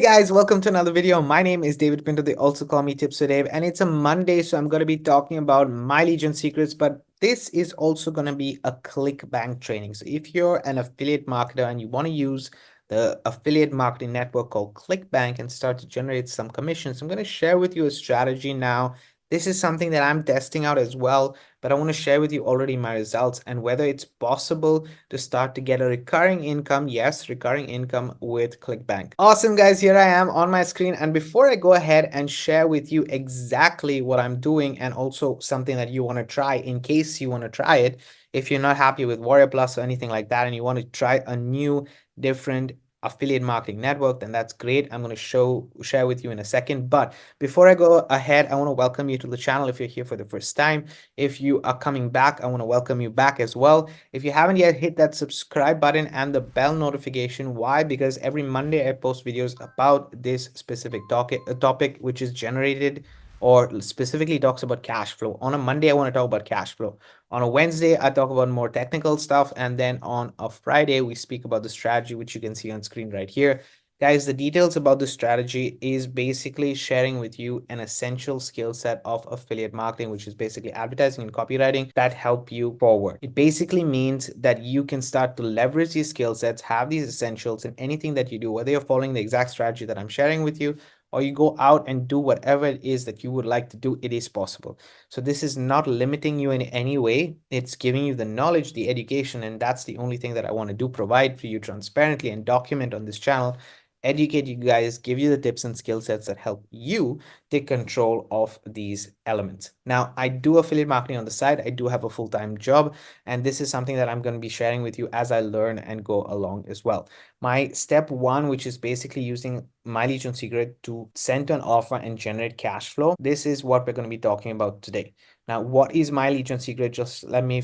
Guys, welcome to another video. My name is David Pinto. They also call me Tips with Dave, and it's a Monday, so I'm going to be talking about my Legion secrets, but this is also going to be a Clickbank training. So if you're an affiliate marketer and you want to use the affiliate marketing network called Clickbank and start to generate some commissions, I'm going to share with you a strategy now. This is something that I'm testing out as well, but I want to share with you already my results and whether it's possible to start to get a recurring income. Yes, recurring income with Clickbank. Awesome, guys. Here I am on my screen. And before I go ahead and share with you exactly what I'm doing and also something that you want to try in case you want to try it, if you're not happy with Warrior Plus or anything like that and you want to try a new, different affiliate marketing network, then that's great. I'm going to share with you in a second. But before I go ahead, I want to welcome you to the channel if you're here for the first time. If you are coming back, I want to welcome you back as well. If you haven't yet, hit that subscribe button and the bell notification. Why? Because every Monday I post videos about this specific topic which is generated or specifically talks about cash flow. On a Monday, I want to talk about cash flow. On a Wednesday, I talk about more technical stuff. And then on a Friday, we speak about the strategy, which you can see on screen right here. Guys, the details about the strategy is basically sharing with you an essential skill set of affiliate marketing, which is basically advertising and copywriting that help you forward. It basically means that you can start to leverage these skill sets, have these essentials in anything that you do, whether you're following the exact strategy that I'm sharing with you, or you go out and do whatever it is that you would like to do, it is possible. So this is not limiting you in any way. It's giving you the knowledge, the education, and that's the only thing that I want to do, provide for you transparently and document on this channel, educate you guys, give you the tips and skill sets that help you take control of these elements. Now, I do affiliate marketing on the side. I do have a full-time job, and this is something that I'm going to be sharing with you as I learn and go along as well. My step one, which is basically using my Legion secret to send an offer and generate cash flow. This is what we're going to be talking about today. Now, what is my Legion secret? Just let me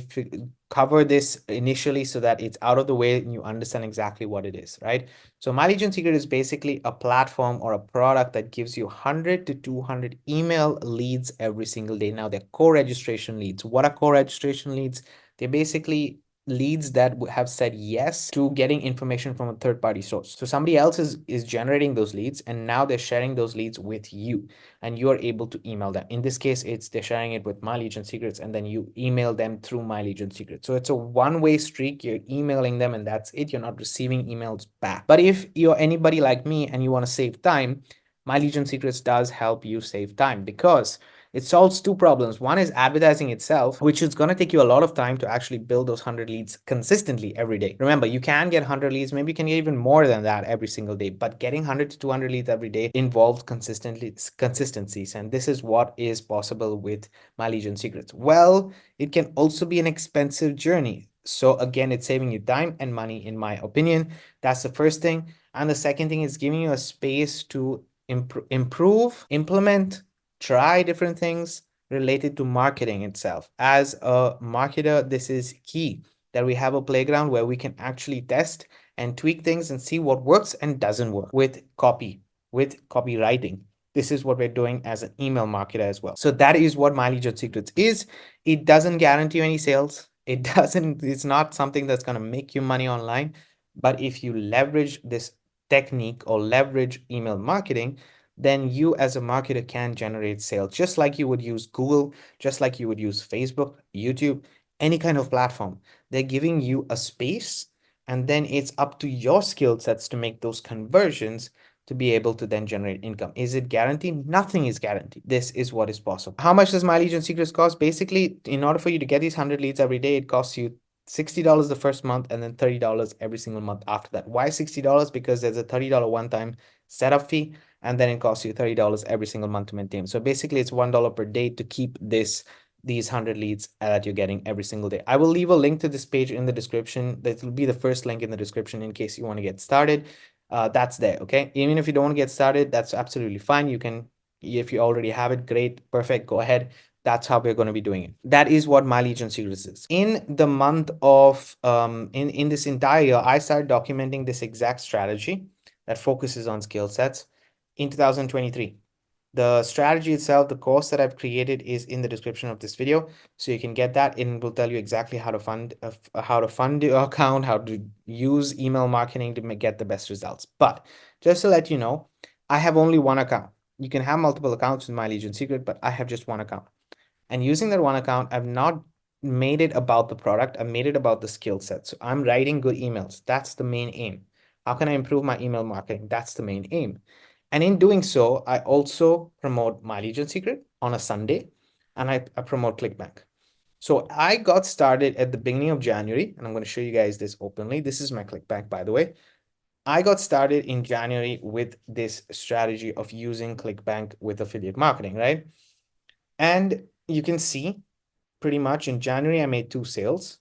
cover this initially so that it's out of the way and you understand exactly what it is, right? So my Legion secret is basically a platform or a product that gives you 100 to 200 email leads every single day. Now, they're co-registration leads. What are co-registration leads? They're basically leads that have said yes to getting information from a third-party source. So somebody else is generating those leads, and now they're sharing those leads with you, and you are able to email them. In this case, they're sharing it with My Legion Secrets, and then you email them through My Legion Secrets. So it's a one-way streak. You're emailing them, and that's it. You're not receiving emails back. But if you're anybody like me and you want to save time, My Legion Secrets does help you save time because it solves two problems. One is advertising itself, which is going to take you a lot of time to actually build those 100 leads consistently every day. Remember, you can get 100 leads, maybe you can get even more than that every single day, but getting 100 to 200 leads every day involves consistencies. And this is what is possible with My Legion Secrets. Well, it can also be an expensive journey. So again, it's saving you time and money, in my opinion. That's the first thing. And the second thing is giving you a space to improve, implement, try different things related to marketing itself. As a marketer, this is key, that we have a playground where we can actually test and tweak things and see what works and doesn't work with copywriting. This is what we're doing as an email marketer as well. So that is what My Legion Secrets is. It doesn't guarantee you any sales. It's not something that's going to make you money online. But if you leverage this technique or leverage email marketing, then you as a marketer can generate sales just like you would use Google, just like you would use Facebook, YouTube, any kind of platform. They're giving you a space, and then it's up to your skill sets to make those conversions to be able to then generate income. Is it guaranteed? Nothing is guaranteed. This is what is possible. How much does My Legion Secrets cost? Basically, in order for you to get these 100 leads every day, it costs you $60 the first month and then $30 every single month after that. Why $60? Because there's a $30 one-time setup fee, and then it costs you $30 every single month to maintain. So basically it's $1 per day to keep these 100 leads that you're getting every single day. I will leave a link to this page in the description. That will be the first link in the description in case you want to get started. That's there. Okay, even if you don't want to get started, that's absolutely fine. You can, if you already have it, great, perfect, go ahead. That's how we're going to be doing it. That is what My Legion Secrets is. In the month of in this entire year, I started documenting this exact strategy that focuses on skill sets in 2023. The strategy itself, the course that I've created, is in the description of this video, so you can get that. It will tell you exactly how to fund your account, how to use email marketing to get the best results. But just to let you know, I have only one account. You can have multiple accounts in My Legion Secret, but I have just one account. And using that one account, I've not made it about the product. I've made it about the skill set. So I'm writing good emails. That's the main aim. How can I improve my email marketing? That's the main aim. And in doing so, I also promote My Legion Secret on a Sunday, and I promote Clickbank. So I got started at the beginning of January, and I'm going to show you guys this openly. This is my Clickbank, by the way. I got started in January with this strategy of using Clickbank with affiliate marketing, right? And you can see pretty much in January, I made 2 sales.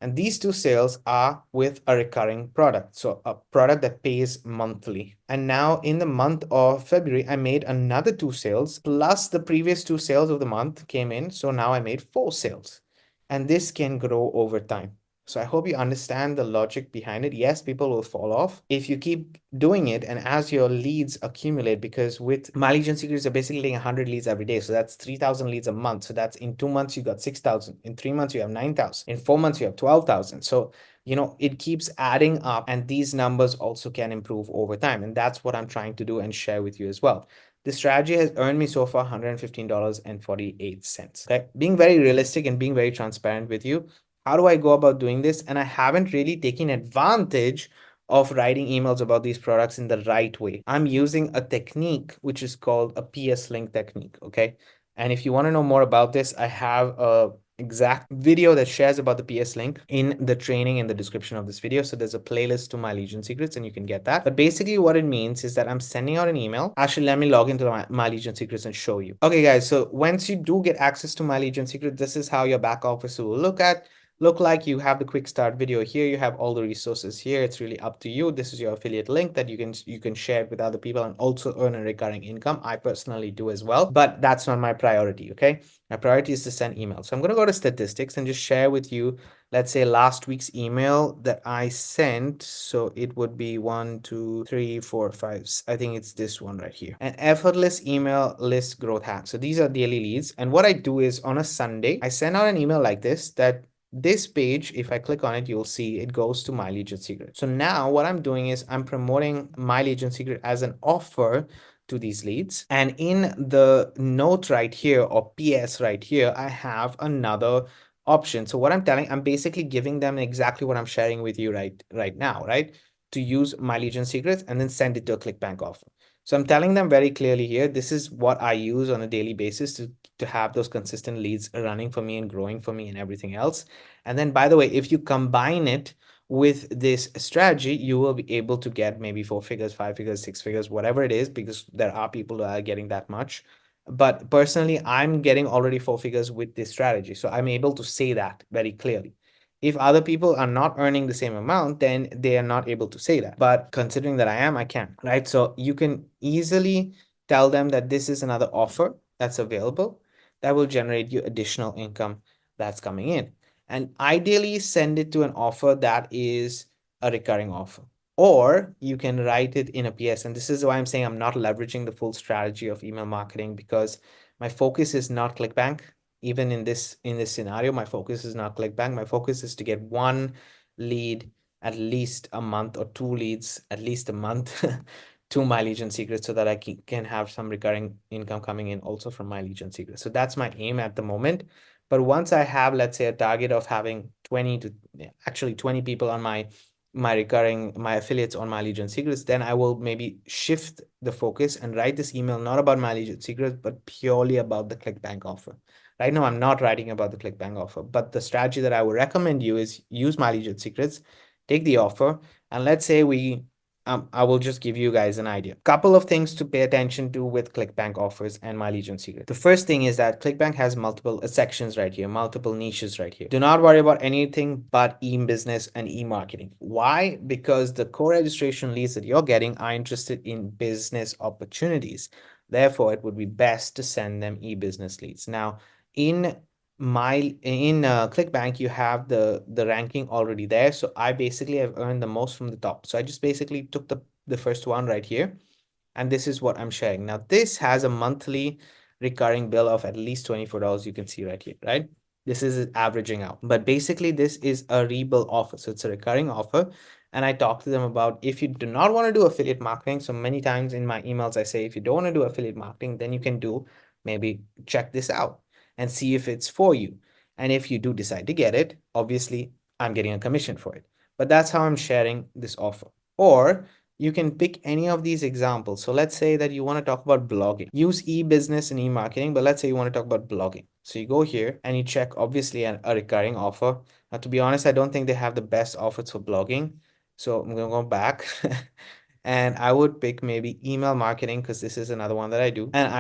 And these 2 sales are with a recurring product. So a product that pays monthly. And now in the month of February, I made another 2 sales plus the previous 2 sales of the month came in. So now I made 4 sales. And this can grow over time. So I hope you understand the logic behind it. Yes, people will fall off if you keep doing it and as your leads accumulate, because with My Legion Secrets, you're basically getting 100 leads every day. So that's 3,000 leads a month. So that's in 2 months, you got 6,000. In 3 months, you have 9,000. In 4 months, you have 12,000. So, it keeps adding up, and these numbers also can improve over time. And that's what I'm trying to do and share with you as well. This strategy has earned me so far $115.48. Okay. Being very realistic and being very transparent with you, how do I go about doing this? And I haven't really taken advantage of writing emails about these products in the right way. I'm using a technique which is called a PS link technique. Okay. And if you want to know more about this, I have a exact video that shares about the PS link in the training in the description of this video. So there's a playlist to My Legion Secrets and you can get that. But basically what it means is that I'm sending out an email. Actually, let me log into My Legion Secrets and show you. Okay, guys. So once you do get access to My Legion Secrets, this is how your back office will look like. You have the quick start video here. You have all the resources here. It's really up to you. This is your affiliate link that you can share it with other people and also earn a recurring income. I personally do as well, but that's not my priority. Okay. My priority is to send emails. So I'm going to go to statistics and just share with you, let's say last week's email that I sent. So it would be 1, 2, 3, 4, 5. I think it's this one right here. An effortless email list growth hack. So these are daily leads. And what I do is on a Sunday, I send out an email like this this page, if I click on it, you'll see it goes to My Legion Secret. So now what I'm doing is I'm promoting My Legion Secret as an offer to these leads. And in the note right here, or PS right here, I have another option. So what I'm basically giving them exactly what I'm sharing with you right now, right? To use My Legion Secrets and then send it to a Clickbank offer. So I'm telling them very clearly here, this is what I use on a daily basis to have those consistent leads running for me and growing for me and everything else. And then, by the way, if you combine it with this strategy, you will be able to get maybe 4 figures, 5 figures, 6 figures, whatever it is, because there are people who are getting that much. But personally, I'm getting already 4 figures with this strategy. So I'm able to say that very clearly. If other people are not earning the same amount, then they are not able to say that. But considering that I am, I can, right? So you can easily tell them that this is another offer that's available that will generate you additional income that's coming in. And ideally send it to an offer that is a recurring offer. Or you can write it in a PS. And this is why I'm saying I'm not leveraging the full strategy of email marketing, because my focus is not Clickbank. Even in this scenario, my focus is not Clickbank. My focus is to get one lead at least a month, or 2 leads at least a month to My Legion Secret, so that I can have some recurring income coming in also from My Legion Secret. So that's my aim at the moment. But once I have, let's say, a target of having 20 people on my affiliates on My Legion Secrets, then I will maybe shift the focus and write this email not about My Legion Secrets, but purely about the Clickbank offer. Right now, I'm not writing about the Clickbank offer, but the strategy that I would recommend you is use My Legion Secrets, take the offer, and let's say I will just give you guys an idea. Couple of things to pay attention to with Clickbank offers and My Legion Secret. The first thing is that Clickbank has multiple sections right here, multiple niches right here. Do not worry about anything but e-business and e-marketing. Why? Because the core registration leads that you're getting are interested in business opportunities. Therefore, it would be best to send them e-business leads. Now, in Clickbank, you have the ranking already there. So I basically have earned the most from the top. So I just basically took the first one right here, and this is what I'm sharing. Now this has a monthly recurring bill of at least $24. You can see right here, right? This is averaging out, but basically this is a rebill offer. So it's a recurring offer, and I talk to them about, if you do not want to do affiliate marketing, so many times in my emails I say, if you don't want to do affiliate marketing, then you can do, maybe check this out and see if it's for you. And if you do decide to get it, obviously I'm getting a commission for it. But that's how I'm sharing this offer. Or you can pick any of these examples. So let's say that you want to talk about blogging. Use e-business and e-marketing, but let's say you want to talk about blogging. So you go here and you check, obviously, a recurring offer. Now, to be honest, I don't think they have the best offers for blogging. So I'm going to go back and I would pick maybe email marketing, because this is another one that I do. And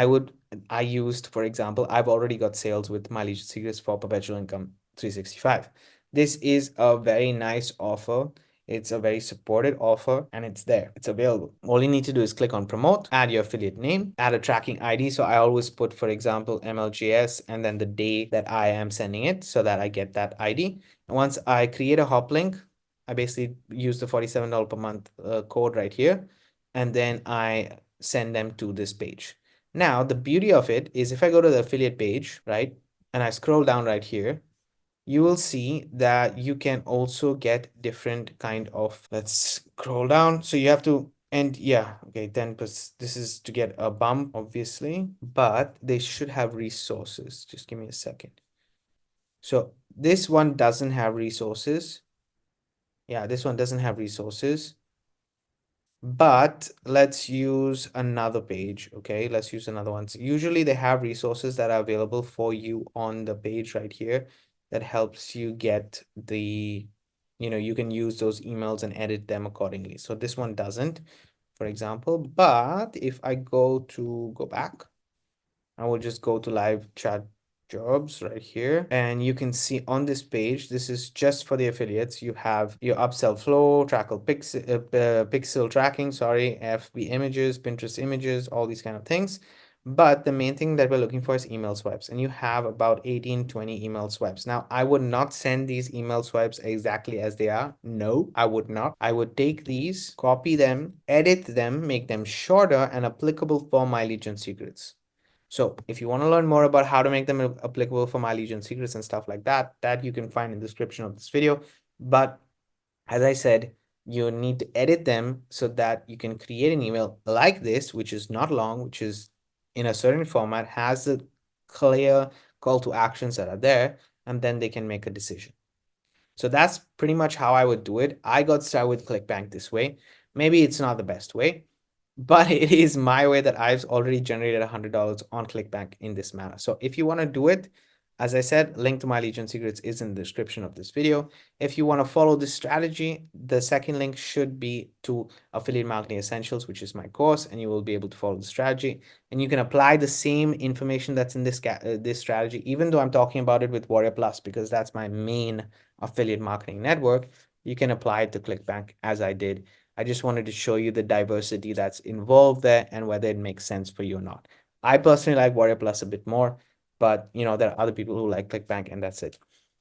I used, for example, I've already got sales with My Legion Secrets for Perpetual Income 365. This is a very nice offer. It's a very supported offer and it's there. It's available. All you need to do is click on promote, add your affiliate name, add a tracking ID. So I always put, for example, MLGS and then the day that I am sending it so that I get that ID. And once I create a hop link, I basically use the $47 per month code right here. And then I send them to this page. Now, the beauty of it is if I go to the affiliate page, right, and I scroll down right here, you will see that you can also get different kind of, let's scroll down. So you have to, and yeah, okay, 10%. This is to get a bump, obviously, but they should have resources. Just give me a second. So this one doesn't have resources. Yeah, this one doesn't have resources. But let's use another page. Okay, let's use another one. So usually they have resources that are available for you on the page right here that helps you get the, you can use those emails and edit them accordingly. So this one doesn't, for example. But if I go back, I will just go to live chat jobs right here, and you can see on this page, this is just for the affiliates. You have your upsell flow, pixel tracking, sorry, FB images, Pinterest images, all these kind of things. But the main thing that we're looking for is email swipes, and you have about 18-20 email swipes. Now, I would not send these email swipes exactly as they are. No, I would not. I would take these, copy them, edit them, make them shorter and applicable for My Legion Secrets. So if you want to learn more about how to make them applicable for My Legion Secrets and stuff like that, that you can find in the description of this video. But as I said, you need to edit them so that you can create an email like this, which is not long, which is in a certain format, has the clear call to actions that are there, and then they can make a decision. So that's pretty much how I would do it. I got started with Clickbank this way. Maybe it's not the best way, but it is my way that I've already generated $100 on Clickbank in this manner. So if you want to do it, as I said, link to My Legion Secrets is in the description of this video. If you want to follow this strategy, the second link should be to Affiliate Marketing Essentials, which is my course, and you will be able to follow the strategy. And you can apply the same information that's in this strategy, even though I'm talking about it with Warrior Plus, because that's my main affiliate marketing network. You can apply it to Clickbank as I did. I just wanted to show you the diversity that's involved there and whether it makes sense for you or not. I personally like Warrior Plus a bit more, but there are other people who like Clickbank, and that's it.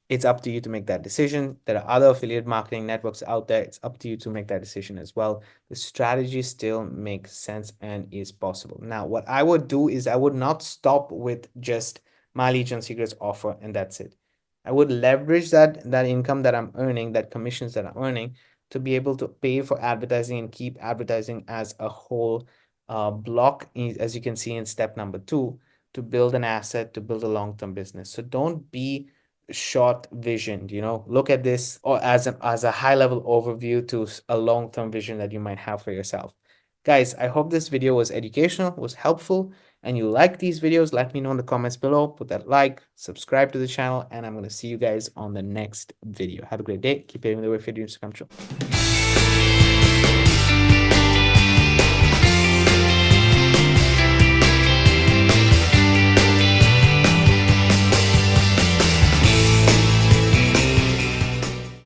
It's up to you to make that decision. There are other affiliate marketing networks out there. It's up to you to make that decision as well. The strategy still makes sense and is possible. Now, what I would do is I would not stop with just My Legion Secrets offer and that's it. I would leverage that income that I'm earning, that commissions that I'm earning, to be able to pay for advertising and keep advertising as a whole block, as you can see in step number 2, to build an asset, to build a long-term business. So don't be short visioned, look at this or as a high level overview to a long-term vision that you might have for yourself. Guys, I hope this video was educational, was helpful, and you like these videos. Let me know in the comments below. Put that like, subscribe to the channel, and I'm going to see you guys on the next video. Have a great day. Keep paving the way for your dreams to come true.